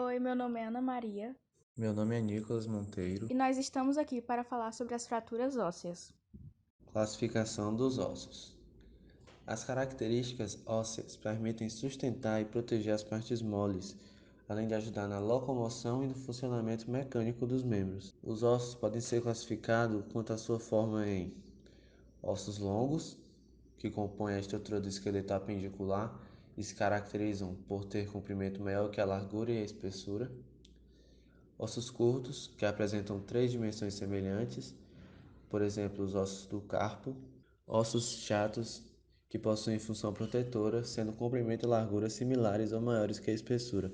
Oi, meu nome é Ana Maria Meu nome é Nicolas Monteiro. e nós estamos aqui para falar sobre as fraturas ósseas. Classificação dos ossos. As características ósseas permitem sustentar e proteger as partes moles, além de ajudar na locomoção e no funcionamento mecânico dos membros. Os ossos podem ser classificados quanto à sua forma em ossos longos, que compõem a estrutura do esqueleto apendicular e se caracterizam por ter comprimento maior que a largura e a espessura. Ossos curtos, que apresentam três dimensões semelhantes, por exemplo, os ossos do carpo. Ossos chatos, que possuem função protetora, sendo comprimento e largura similares ou maiores que a espessura,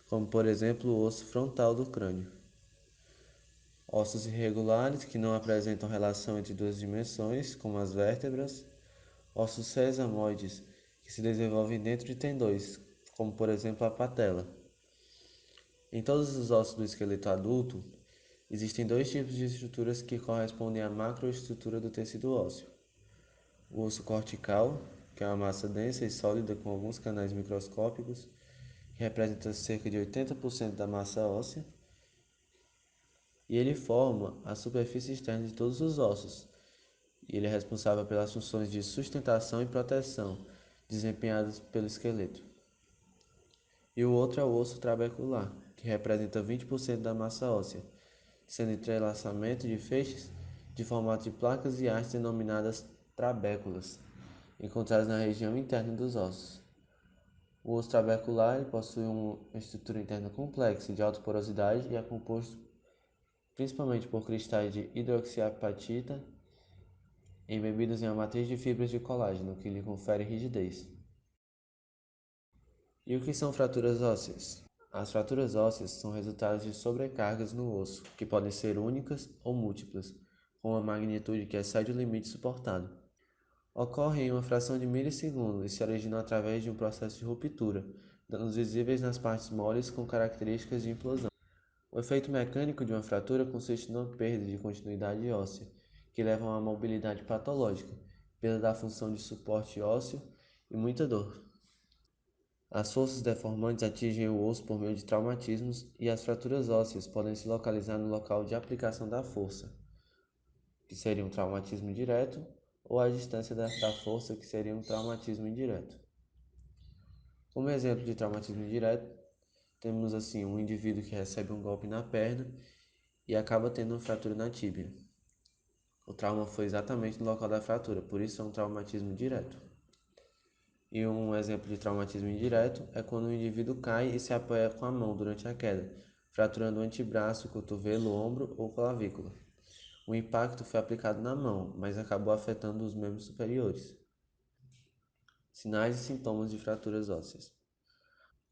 como por exemplo o osso frontal do crânio. Ossos irregulares, que não apresentam relação entre duas dimensões, como as vértebras. Ossos sesamoides, que se desenvolvem dentro de tendões, como por exemplo a patela. Em todos os ossos do esqueleto adulto, existem dois tipos de estruturas que correspondem à macroestrutura do tecido ósseo. O osso cortical, que é uma massa densa e sólida com alguns canais microscópicos, que representa cerca de 80% da massa óssea, e ele forma a superfície externa de todos os ossos, e ele é responsável pelas funções de sustentação e proteção desempenhadas pelo esqueleto. E o outro é o osso trabecular, que representa 20% da massa óssea, sendo entrelaçamento de feixes de formato de placas e hastes denominadas trabéculas, encontradas na região interna dos ossos. O osso trabecular possui uma estrutura interna complexa de alta porosidade e é composto principalmente por cristais de hidroxiapatita embebidos em uma matriz de fibras de colágeno, que lhe confere rigidez. E o que são fraturas ósseas? As fraturas ósseas são resultados de sobrecargas no osso, que podem ser únicas ou múltiplas, com uma magnitude que excede o limite suportado. Ocorrem em uma fração de milissegundo e se originam através de um processo de ruptura, danos visíveis nas partes moles com características de implosão. O efeito mecânico de uma fratura consiste na perda de continuidade óssea, que leva a uma mobilidade patológica, perda da função de suporte ósseo e muita dor. As forças deformantes atingem o osso por meio de traumatismos e as fraturas ósseas podem se localizar no local de aplicação da força, que seria um traumatismo direto, ou a distância da força, que seria um traumatismo indireto. Como exemplo de traumatismo indireto, temos assim um indivíduo que recebe um golpe na perna e acaba tendo uma fratura na tíbia. O trauma foi exatamente no local da fratura, por isso é um traumatismo direto. E um exemplo de traumatismo indireto é quando o indivíduo cai e se apoia com a mão durante a queda, fraturando o antebraço, cotovelo, ombro ou clavícula. O impacto foi aplicado na mão, mas acabou afetando os membros superiores. Sinais e sintomas de fraturas ósseas.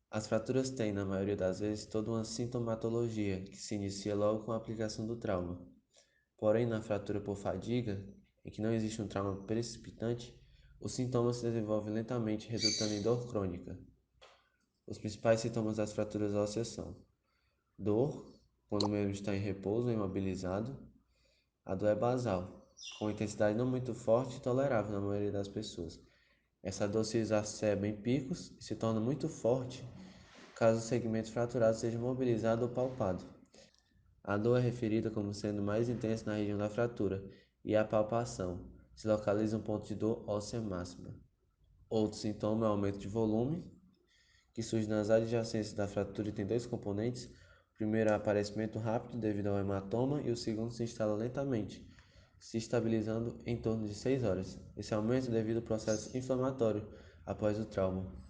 As fraturas têm, na maioria das vezes, toda uma sintomatologia que se inicia logo com a aplicação do trauma. Porém, na fratura por fadiga, em que não existe um trauma precipitante, os sintomas se desenvolvem lentamente, resultando em dor crônica. Os principais sintomas das fraturas ósseas são dor, quando o membro está em repouso ou imobilizado. A dor é basal, com intensidade não muito forte e tolerável na maioria das pessoas. Essa dor se exacerba em picos e se torna muito forte caso o segmento fraturado seja mobilizado ou palpado. A dor é referida como sendo mais intensa na região da fratura e a palpação se localiza um ponto de dor óssea máxima. Outro sintoma é o aumento de volume, que surge nas adjacências da fratura e tem dois componentes. O primeiro é o aparecimento rápido devido ao hematoma e o segundo se instala lentamente, se estabilizando em torno de 6 horas. Esse aumento é devido ao processo inflamatório após o trauma.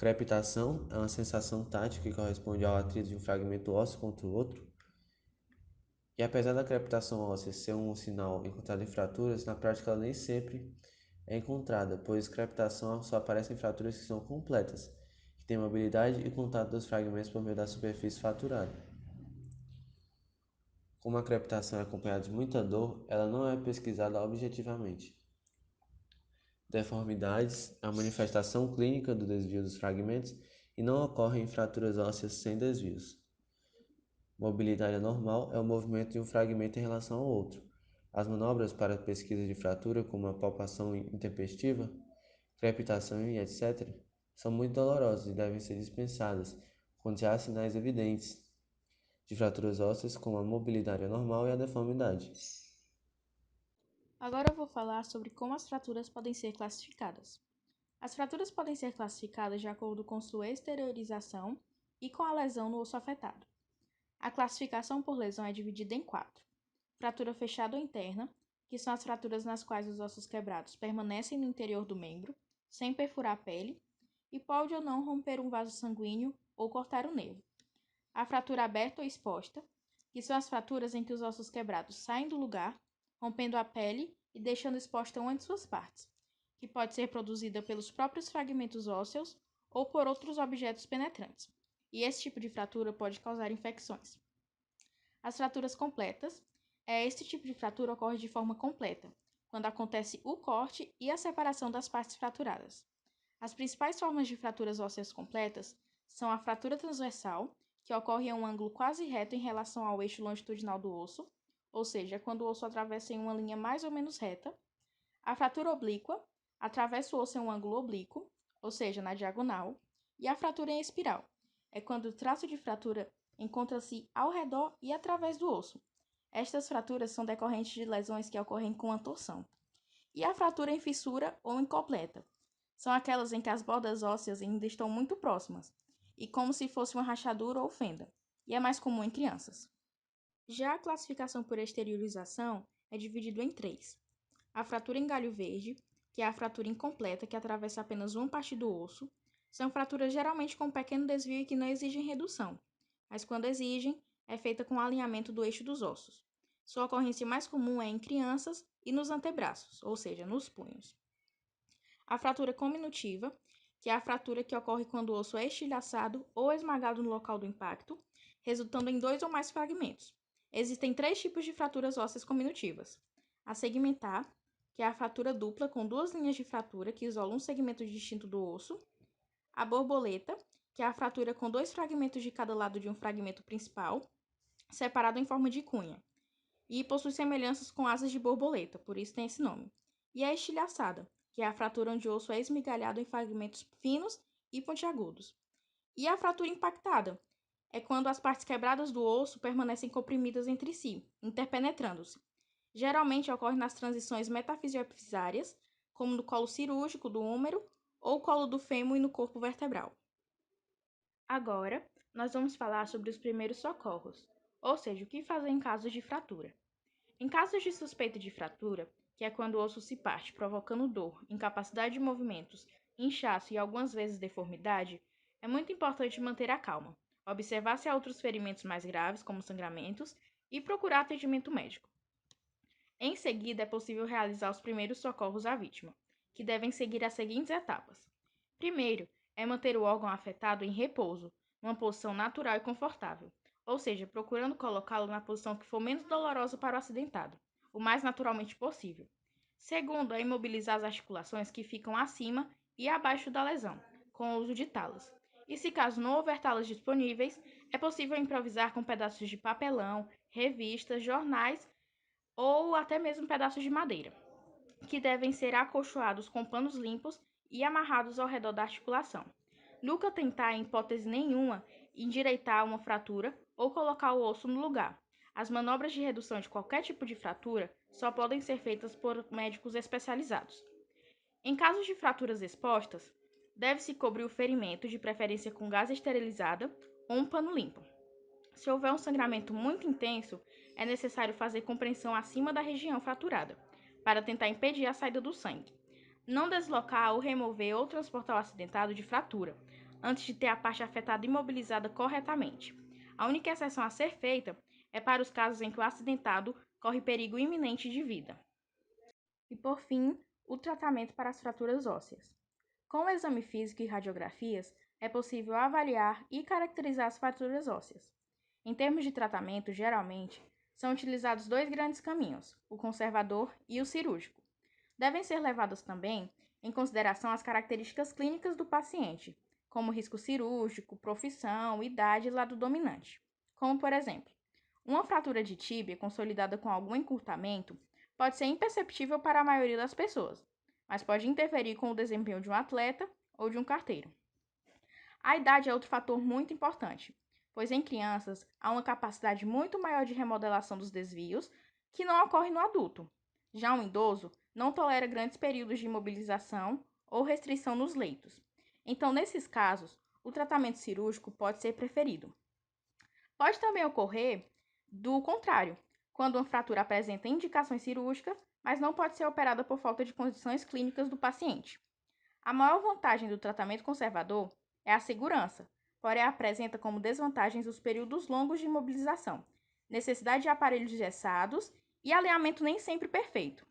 Crepitação é uma sensação tátil que corresponde ao atrito de um fragmento ósseo contra o outro. E apesar da crepitação óssea ser um sinal encontrado em fraturas, na prática ela nem sempre é encontrada, pois crepitação só aparece em fraturas que são completas, que têm mobilidade e contato dos fragmentos por meio da superfície fraturada. Como a crepitação é acompanhada de muita dor, ela não é pesquisada objetivamente. Deformidades é a manifestação clínica do desvio dos fragmentos e não ocorre em fraturas ósseas sem desvios. Mobilidade anormal é o movimento de um fragmento em relação ao outro. As manobras para pesquisa de fratura, como a palpação intempestiva, crepitação e etc., são muito dolorosas e devem ser dispensadas quando já há sinais evidentes de fraturas ósseas, como a mobilidade anormal e a deformidade. Agora eu vou falar sobre como as fraturas podem ser classificadas. As fraturas podem ser classificadas de acordo com sua exteriorização e com a lesão no osso afetado. A classificação por lesão é dividida em 4. Fratura fechada ou interna, que são as fraturas nas quais os ossos quebrados permanecem no interior do membro, sem perfurar a pele, e pode ou não romper um vaso sanguíneo ou cortar o nervo. A fratura aberta ou exposta, que são as fraturas em que os ossos quebrados saem do lugar, rompendo a pele e deixando exposta uma de suas partes, que pode ser produzida pelos próprios fragmentos ósseos ou por outros objetos penetrantes. E esse tipo de fratura pode causar infecções. As fraturas completas. Este tipo de fratura ocorre de forma completa, quando acontece o corte e a separação das partes fraturadas. As principais formas de fraturas ósseas completas são a fratura transversal, que ocorre em um ângulo quase reto em relação ao eixo longitudinal do osso, ou seja, quando o osso atravessa em uma linha mais ou menos reta. A fratura oblíqua atravessa o osso em um ângulo oblíquo, ou seja, na diagonal. E a fratura em espiral é quando o traço de fratura encontra-se ao redor e através do osso. Estas fraturas são decorrentes de lesões que ocorrem com a torção. E a fratura em fissura ou incompleta são aquelas em que as bordas ósseas ainda estão muito próximas, e como se fosse uma rachadura ou fenda, e é mais comum em crianças. Já a classificação por exteriorização é dividida em 3. A fratura em galho verde, que é a fratura incompleta que atravessa apenas uma parte do osso, são fraturas geralmente com um pequeno desvio e que não exigem redução, mas quando exigem, é feita com o alinhamento do eixo dos ossos. Sua ocorrência mais comum é em crianças e nos antebraços, ou seja, nos punhos. A fratura cominutiva, que é a fratura que ocorre quando o osso é estilhaçado ou esmagado no local do impacto, resultando em 2 ou mais fragmentos. Existem 3 tipos de fraturas ósseas cominutivas. A segmentar, que é a fratura dupla com 2 linhas de fratura que isolam um segmento distinto do osso. A borboleta, que é a fratura com 2 fragmentos de cada lado de um fragmento principal, separado em forma de cunha, e possui semelhanças com asas de borboleta, por isso tem esse nome. E a estilhaçada, que é a fratura onde o osso é esmigalhado em fragmentos finos e pontiagudos. E a fratura impactada é quando as partes quebradas do osso permanecem comprimidas entre si, interpenetrando-se. Geralmente ocorre nas transições metafisioepisárias, como no colo cirúrgico do húmero ou colo do fêmur e no corpo vertebral. Agora, nós vamos falar sobre os primeiros socorros, ou seja, o que fazer em casos de fratura. Em casos de suspeita de fratura, que é quando o osso se parte, provocando dor, incapacidade de movimentos, inchaço e algumas vezes deformidade, é muito importante manter a calma, observar se há outros ferimentos mais graves, como sangramentos, e procurar atendimento médico. Em seguida, é possível realizar os primeiros socorros à vítima, que devem seguir as seguintes etapas. Primeiro, é manter o órgão afetado em repouso, numa posição natural e confortável, ou seja, procurando colocá-lo na posição que for menos dolorosa para o acidentado, o mais naturalmente possível. Segundo, é imobilizar as articulações que ficam acima e abaixo da lesão, com o uso de talas. E se caso não houver talas disponíveis, é possível improvisar com pedaços de papelão, revistas, jornais ou até mesmo pedaços de madeira, que devem ser acolchoados com panos limpos e amarrados ao redor da articulação. Nunca tentar, em hipótese nenhuma, endireitar uma fratura ou colocar o osso no lugar. As manobras de redução de qualquer tipo de fratura só podem ser feitas por médicos especializados. Em casos de fraturas expostas, deve-se cobrir o ferimento, de preferência com gás esterilizada ou um pano limpo. Se houver um sangramento muito intenso, é necessário fazer compressão acima da região fraturada, para tentar impedir a saída do sangue. Não deslocar ou remover ou transportar o acidentado de fratura, antes de ter a parte afetada imobilizada corretamente. A única exceção a ser feita é para os casos em que o acidentado corre perigo iminente de vida. E por fim, o tratamento para as fraturas ósseas. Com o exame físico e radiografias, é possível avaliar e caracterizar as fraturas ósseas. Em termos de tratamento, geralmente, são utilizados 2 grandes caminhos, o conservador e o cirúrgico. Devem ser levadas também em consideração as características clínicas do paciente, como risco cirúrgico, profissão, idade e lado dominante. Como, por exemplo, uma fratura de tíbia consolidada com algum encurtamento pode ser imperceptível para a maioria das pessoas, mas pode interferir com o desempenho de um atleta ou de um carteiro. A idade é outro fator muito importante, pois em crianças há uma capacidade muito maior de remodelação dos desvios que não ocorre no adulto. Já um idoso não tolera grandes períodos de imobilização ou restrição nos leitos. Então, nesses casos, o tratamento cirúrgico pode ser preferido. Pode também ocorrer do contrário, quando uma fratura apresenta indicações cirúrgicas, mas não pode ser operada por falta de condições clínicas do paciente. A maior vantagem do tratamento conservador é a segurança, porém apresenta como desvantagens os períodos longos de imobilização, necessidade de aparelhos gessados e alinhamento nem sempre perfeito.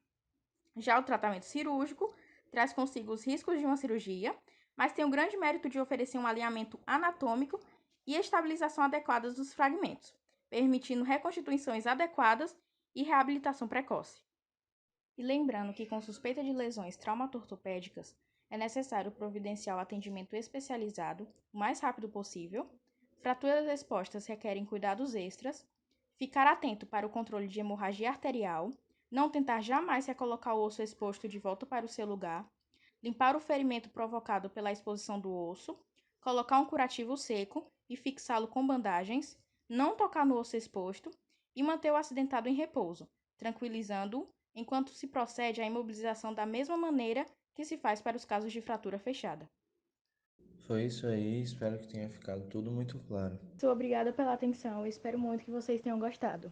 Já o tratamento cirúrgico traz consigo os riscos de uma cirurgia, mas tem o grande mérito de oferecer um alinhamento anatômico e estabilização adequadas dos fragmentos, permitindo reconstituições adequadas e reabilitação precoce. E lembrando que, com suspeita de lesões traumatortopédicas, é necessário providenciar o atendimento especializado o mais rápido possível. Fraturas expostas requerem cuidados extras. Ficar atento para o controle de hemorragia arterial. Não tentar jamais recolocar o osso exposto de volta para o seu lugar. Limpar o ferimento provocado pela exposição do osso. Colocar um curativo seco e fixá-lo com bandagens. Não tocar no osso exposto. E manter o acidentado em repouso, tranquilizando-o enquanto se procede à imobilização da mesma maneira que se faz para os casos de fratura fechada. Foi isso aí, espero que tenha ficado tudo muito claro. Sou obrigada pela atenção e espero muito que vocês tenham gostado.